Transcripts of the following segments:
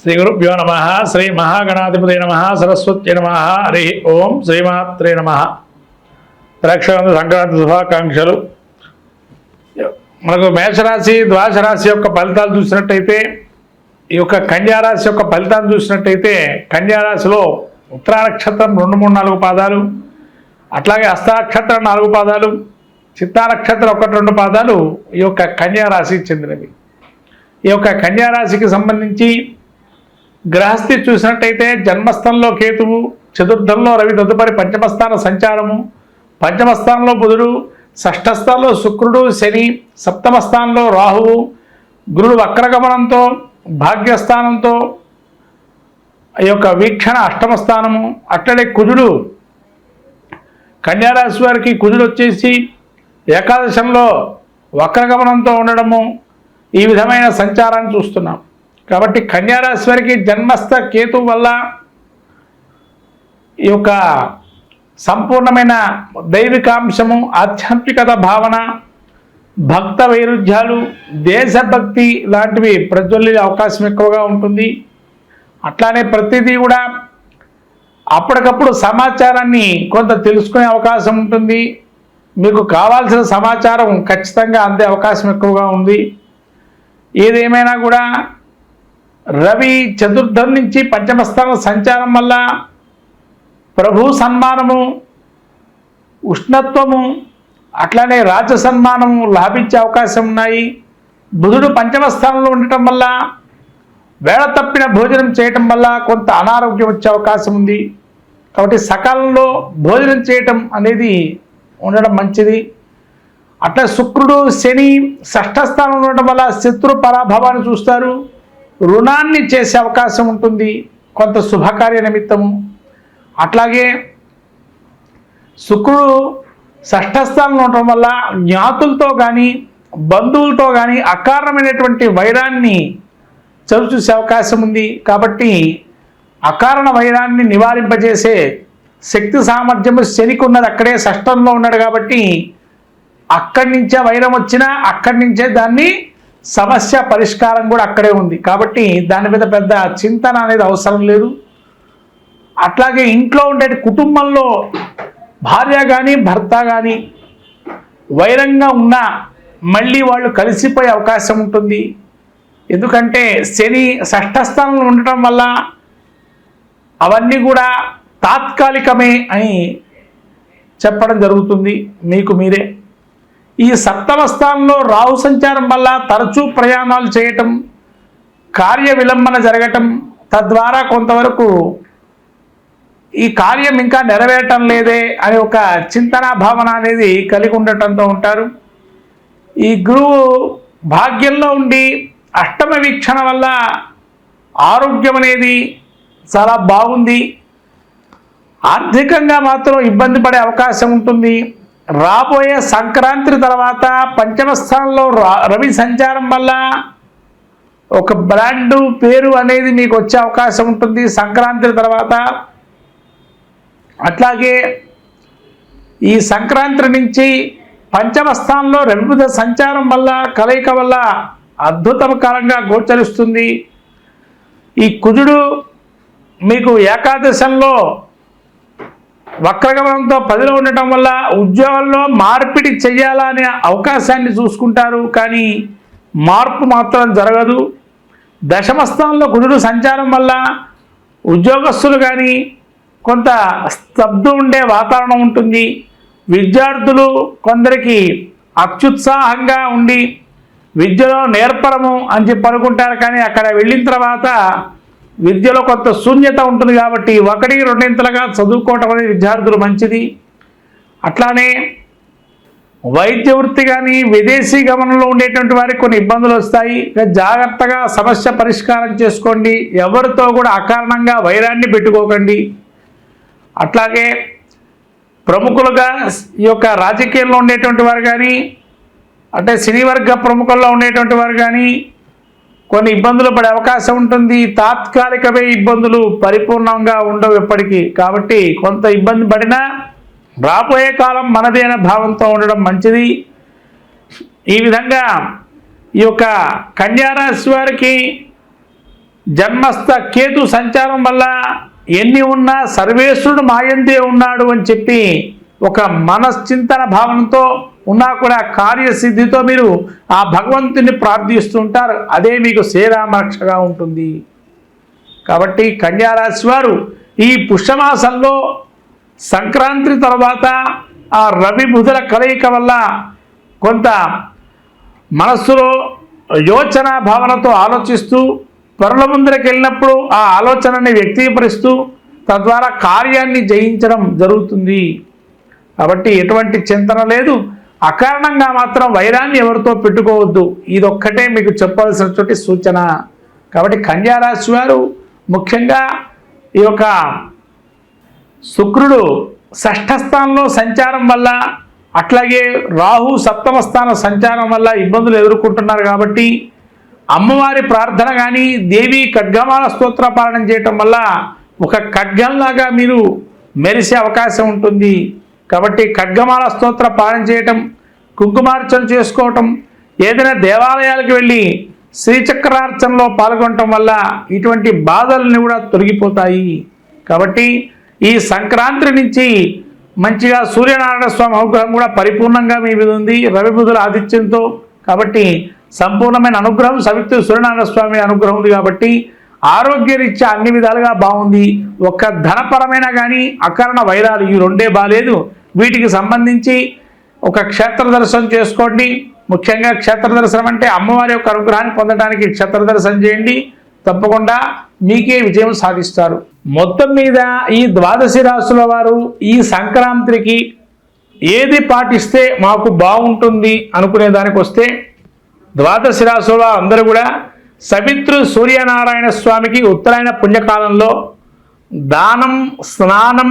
శ్రీ గురుభ్యో నమ. శ్రీ మహాగణాధిపతి నమ. సరస్వతి నమ. హరి ఓం. శ్రీమాత్రే నమ. ప్రేక్షకులకు సంక్రాంతి శుభాకాంక్షలు. మనకు మేషరాశి ద్వాదశ రాశి యొక్క ఫలితాలు చూసినట్టయితే, ఈ యొక్క కన్యారాశి యొక్క ఫలితాలు చూసినట్టయితే, కన్యారాశిలో ఉత్తరా నక్షత్రం 2, 3, 4 పాదాలు, అట్లాగే హస్త నక్షత్రం 4 పాదాలు, చిత్తా నక్షత్రం 1, 2 పాదాలు ఈ యొక్క కన్యారాశికి చెందినవి. ఈ యొక్క కన్యారాశికి సంబంధించి గ్రహస్థితి చూసినట్టయితే జన్మస్థానంలో కేతువు, చతుర్థంలో రవి, తదుపరి పంచమస్థాన సంచారము, పంచమస్థానంలో బుధుడు, షష్ఠస్థానంలో శుక్రుడు, శని, సప్తమ స్థానంలో రాహువు, గురుడు వక్రగమనంతో భాగ్యస్థానంతో ఈ యొక్క వీక్షణ అష్టమ స్థానము. అట్లనే కుజుడు, కన్యారాశి వారికి కుజుడు వచ్చేసి ఏకాదశంలో వక్రగమనంతో ఉండడము, ఈ విధమైన సంచారాన్ని చూస్తున్నాం. కాబట్టి కన్యారాశి వారికి జన్మస్థ కేతు వల్ల ఈ యొక్క సంపూర్ణమైన దైవికాంశము, ఆధ్యాత్మికత భావన, భక్త వైరుధ్యాలు, దేశభక్తి లాంటివి ప్రజ్వల్లే అవకాశం ఎక్కువగా ఉంటుంది. అట్లానే ప్రతిదీ కూడా అప్పటికప్పుడు సమాచారాన్ని కొంత తెలుసుకునే అవకాశం ఉంటుంది. మీకు కావాల్సిన సమాచారం ఖచ్చితంగా అందే అవకాశం ఎక్కువగా ఉంది. ఏదేమైనా కూడా రవి చతుర్థం నుంచి పంచమస్థానం సంచారం వల్ల ప్రభు సన్మానము, ఉష్ణత్వము, అట్లానే రాజ సన్మానము లాభించే అవకాశం ఉన్నాయి. బుధుడు పంచమస్థానంలో ఉండటం వల్ల వేళ తప్పిన భోజనం చేయటం వల్ల కొంత అనారోగ్యం వచ్చే అవకాశం ఉంది. కాబట్టి సకాలంలో భోజనం చేయటం అనేది ఉండడం మంచిది. అట్లా శుక్రుడు, శని షష్ఠస్థానంలో ఉండటం వల్ల శత్రు పరాభవాన్ని చూస్తారు. రుణాన్ని చేసే అవకాశం ఉంటుంది కొంత శుభకార్య నిమిత్తము. అట్లాగే శుక్రుడు షష్ఠస్థానంలో ఉండటం వల్ల జ్ఞాతులతో కానీ బంధువులతో కానీ అకారణమైనటువంటి వైరాన్ని చవిచూసే అవకాశం ఉంది. కాబట్టి అకారణ వైరాన్ని నివారింపజేసే శక్తి సామర్థ్యము శనికి ఉన్నది, అక్కడే షష్ఠంలో ఉన్నాడు. కాబట్టి అక్కడి నుంచే వైరం వచ్చినా అక్కడి నుంచే దాన్ని సమస్య పరిష్కారం కూడా అక్కడే ఉంది. కాబట్టి దాని మీద పెద్ద చింతన అనేది అవసరం లేదు. అట్లాగే ఇంట్లో ఉండే కుటుంబంలో భార్య కానీ భర్త కానీ వైరంగా ఉన్నా మళ్ళీ వాళ్ళు కలిసిపోయే అవకాశం ఉంటుంది. ఎందుకంటే శని షష్ఠస్థానంలో ఉండటం వల్ల అవన్నీ కూడా తాత్కాలికమే అని చెప్పడం జరుగుతుంది మీకు మీరే. ఈ సప్తమ స్థానంలో రాహు సంచారం వల్ల తరచూ ప్రయాణాలు చేయటం, కార్య విలంబన జరగటం, తద్వారా కొంతవరకు ఈ కార్యం ఇంకా నెరవేరటం లేదే అని ఒక చింతనా భావన అనేది కలిగి ఉండటంతో ఉంటారు. ఈ గురువు భాగ్యంలో ఉండి అష్టమ వీక్షణ వల్ల ఆరోగ్యం అనేది చాలా బాగుంది. ఆర్థికంగా మాత్రం ఇబ్బంది పడే అవకాశం ఉంటుంది. రాబోయే సంక్రాంతి తర్వాత పంచమ స్థానంలో రవి సంచారం వల్ల ఒక బ్రాండు పేరు అనేది మీకు వచ్చే అవకాశం ఉంటుంది సంక్రాంతి తర్వాత. అట్లాగే ఈ సంక్రాంతి నుంచి పంచమ స్థానంలో రవి సంచారం వల్ల కలయిక వల్ల అద్భుతకరంగా గోచరిస్తుంది. ఈ కుజుడు మీకు ఏకాదశంలో వక్రగమనంతో 10లో ఉండటం వల్ల ఉద్యోగంలో మార్పిడి చెయ్యాలనే అవకాశాన్ని చూసుకుంటారు, కానీ మార్పు మాత్రం జరగదు. దశమ స్థానంలో కుజుడు సంచారం వల్ల ఉద్యోగస్తులు కానీ కొంత స్తబ్దు ఉండే వాతావరణం ఉంటుంది. విద్యార్థులు కొందరికి అత్యుత్సాహంగా ఉండి విద్యలో నేర్పరము అని చెప్పి అనుకుంటారు, కానీ అక్కడ వెళ్ళిన తర్వాత విద్యలో కొంత శూన్యత ఉంటుంది. కాబట్టి 1, 2 చదువుకోవటం అనేది విద్యార్థులు మంచిది. అట్లానే వైద్య వృత్తి కానీ విదేశీ గమనంలో ఉండేటువంటి వారికి కొన్ని ఇబ్బందులు వస్తాయి. జాగ్రత్తగా సమస్య పరిష్కారం చేసుకోండి. ఎవరితో కూడా అకారణంగా వైరాన్ని పెట్టుకోకండి. అట్లాగే ప్రముఖులుగా ఈ యొక్క రాజకీయాల్లో ఉండేటువంటి వారు కానీ, అంటే సినీ వర్గ ప్రముఖుల్లో ఉండేటువంటి వారు కానీ కొన్ని ఇబ్బందులు పడే అవకాశం ఉంటుంది. తాత్కాలికమే ఇబ్బందులు, పరిపూర్ణంగా ఉండవు ఎప్పటికీ. కాబట్టి కొంత ఇబ్బంది పడినా రాబోయే కాలం మనదే అనే భావంతో ఉండడం మంచిది. ఈ విధంగా ఈ యొక్క కన్యారాశి వారికి జన్మస్థ కేతు సంచారం వల్ల ఎన్ని ఉన్నా సర్వేశ్వరుడు మాయందే ఉన్నాడు అని చెప్పి ఒక మనశ్చింతన భావనతో ఉన్నా కూడా కార్యసిద్ధితో మీరు ఆ భగవంతుని ప్రార్థిస్తుంటారు. అదే మీకు శ్రీరామరక్షగా ఉంటుంది. కాబట్టి కన్యారాశి వారు ఈ పుష్యమాసంలో సంక్రాంతి తర్వాత ఆ రవి బుధుల కలయిక వల్ల కొంత మనస్సులో యోచన భావనతో ఆలోచిస్తూ పరుల ముందరికి వెళ్ళినప్పుడు ఆ ఆలోచనని వ్యక్తీకరిస్తూ తద్వారా కార్యాన్ని జయించడం జరుగుతుంది. కాబట్టి ఎటువంటి చింతన లేదు. అకారణంగా మాత్రం వైరాన్ని ఎవరితో పెట్టుకోవద్దు. ఇదొక్కటే మీకు చెప్పాల్సినటువంటి సూచన. కాబట్టి కన్యారాశి వారు ముఖ్యంగా ఈ యొక్క శుక్రుడు షష్ఠ స్థానంలో సంచారం వల్ల అట్లాగే రాహు సప్తమ స్థాన సంచారం వల్ల ఇబ్బందులు ఎదుర్కొంటున్నారు. కాబట్టి అమ్మవారి ప్రార్థన కానీ దేవి ఖడ్గమాల స్తోత్ర పాలన చేయటం వల్ల ఒక ఖడ్గంలాగా మీరు మెరిసే అవకాశం ఉంటుంది. కాబట్టి ఖడ్గమాల స్తోత్ర పాలన చేయటం, కుంకుమార్చన చేసుకోవటం, ఏదైనా దేవాలయాలకు వెళ్ళి శ్రీచక్రార్చనలో పాల్గొనటం వల్ల ఇటువంటి బాధలన్నీ కూడా తొలగిపోతాయి. కాబట్టి ఈ సంక్రాంతి నుంచి మంచిగా సూర్యనారాయణ స్వామి అనుగ్రహం కూడా పరిపూర్ణంగా మీ మీద ఉంది రవి బుధుల ఆదిత్యంతో. కాబట్టి సంపూర్ణమైన అనుగ్రహం సవిత్రు సూర్యనారాయణ స్వామి అనుగ్రహం ఉంది. కాబట్టి ఆరోగ్యరీత్యా అన్ని విధాలుగా బాగుంది. ఒక్క ధనపరమైన కానీ అకారణ వైరాలు ఈ రెండే బాలేదు. వీటికి సంబంధించి ఒక క్షేత్ర దర్శనం చేసుకోండి. ముఖ్యంగా క్షేత్ర దర్శనం అంటే అమ్మవారి యొక్క అనుగ్రహాన్ని పొందడానికి క్షేత్ర దర్శనం చేయండి. తప్పకుండా మీకే విజయం సాధిస్తారు. మొత్తం మీద ఈ ద్వాదశి రాశుల వారు ఈ సంక్రాంతికి ఏది పాటిస్తే మాకు బాగుంటుంది అనుకునే దానికి వస్తే ద్వాదశి రాశుల అందరూ కూడా సవిత్రు సూర్యనారాయణ స్వామికి ఉత్తరాయణ పుణ్యకాలంలో దానం, స్నానం,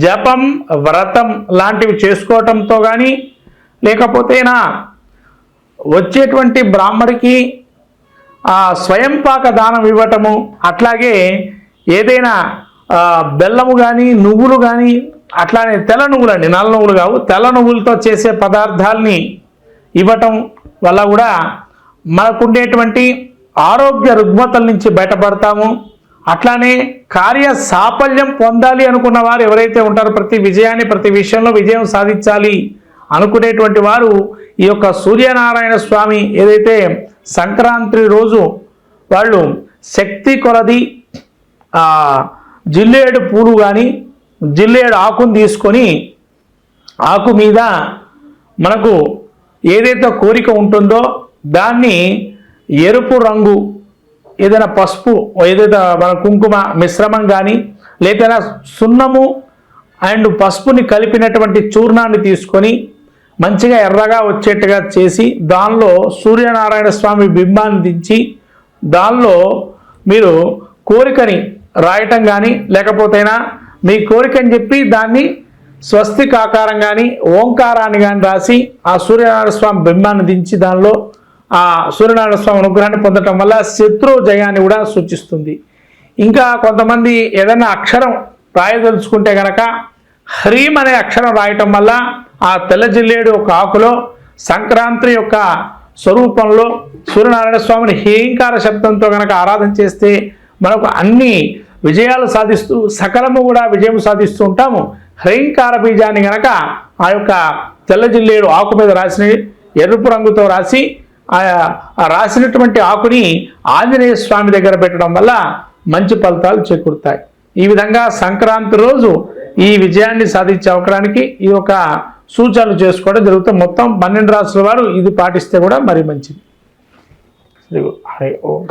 జపం, వ్రతం లాంటివి చేసుకోవటంతో కానీ లేకపోతేనా వచ్చేటువంటి బ్రాహ్మడికి స్వయం పాక దానం ఇవ్వటము, అట్లాగే ఏదైనా బెల్లము కానీ నువ్వులు కానీ అట్లానే తెల్ల నువ్వులు అండి, నల్ల నువ్వులు కావు, తెల్ల నువ్వులతో చేసే పదార్థాలని ఇవ్వటం వల్ల కూడా మనకుండేటువంటి ఆరోగ్య రుగ్మతల నుంచి బయటపడతాము. అట్లానే కార్య సాఫల్యం పొందాలి అనుకున్న వారు ఎవరైతే ఉంటారో ప్రతి విజయాన్ని ప్రతి విషయంలో విజయం సాధించాలి అనుకునేటువంటి వారు ఈ యొక్క సూర్యనారాయణ స్వామి ఏదైతే సంక్రాంతి రోజు వాళ్ళు శక్తి కొలది జిల్లేడు పూలు కానీ జిల్లేడు ఆకును తీసుకొని ఆకు మీద మనకు ఏదైతే కోరిక ఉంటుందో దాన్ని ఎరుపు రంగు ఏదైనా పసుపు ఏదైతే మన కుంకుమ మిశ్రమం కానీ లేకపోతే సున్నము అండ్ పసుపుని కలిపినటువంటి చూర్ణాన్ని తీసుకొని మంచిగా ఎర్రగా వచ్చేట్టుగా చేసి దానిలో సూర్యనారాయణ స్వామి బింబాన్ని దించి దానిలో మీరు కోరికని రాయటం కానీ లేకపోతేనా మీ కోరికని చెప్పి దాన్ని స్వస్తిక్ ఆకారం కానీ ఓంకారాన్ని కానీ రాసి ఆ సూర్యనారాయణ స్వామి బింబాన్ని దించి దానిలో ఆ సూర్యనారాయణ స్వామి అనుగ్రహాన్ని పొందటం వల్ల శత్రు జయాన్ని కూడా సూచిస్తుంది. ఇంకా కొంతమంది ఏదైనా అక్షరం రాయదలుచుకుంటే కనుక హ్రీం అనే అక్షరం రాయటం వల్ల ఆ తెల్ల జిల్లేడు ఒక ఆకులో సంక్రాంతి యొక్క స్వరూపంలో సూర్యనారాయణ స్వామిని హేంకార శబ్దంతో కనుక ఆరాధన చేస్తే మనకు అన్ని విజయాలు సాధిస్తూ సకలము కూడా విజయం సాధిస్తూ ఉంటాము. హ్రీంకార బీజాన్ని కనుక ఆ యొక్క తెల్ల జిల్లేడు ఆకు మీద రాసిన ఎరుపు రంగుతో రాసి ఆ రాసినటువంటి ఆకుని ఆంజనేయ స్వామి దగ్గర పెట్టడం వల్ల మంచి ఫలితాలు చేకూరుతాయి. ఈ విధంగా సంక్రాంతి రోజు ఈ విజయాన్ని సాధించే అవకాశానికి ఈ యొక్క సూచనలు చేసుకోవడం జరుగుతుంది. మొత్తం 12 రాశుల వారు ఇది పాటిస్తే కూడా మరి మంచిది. హరి ఓం.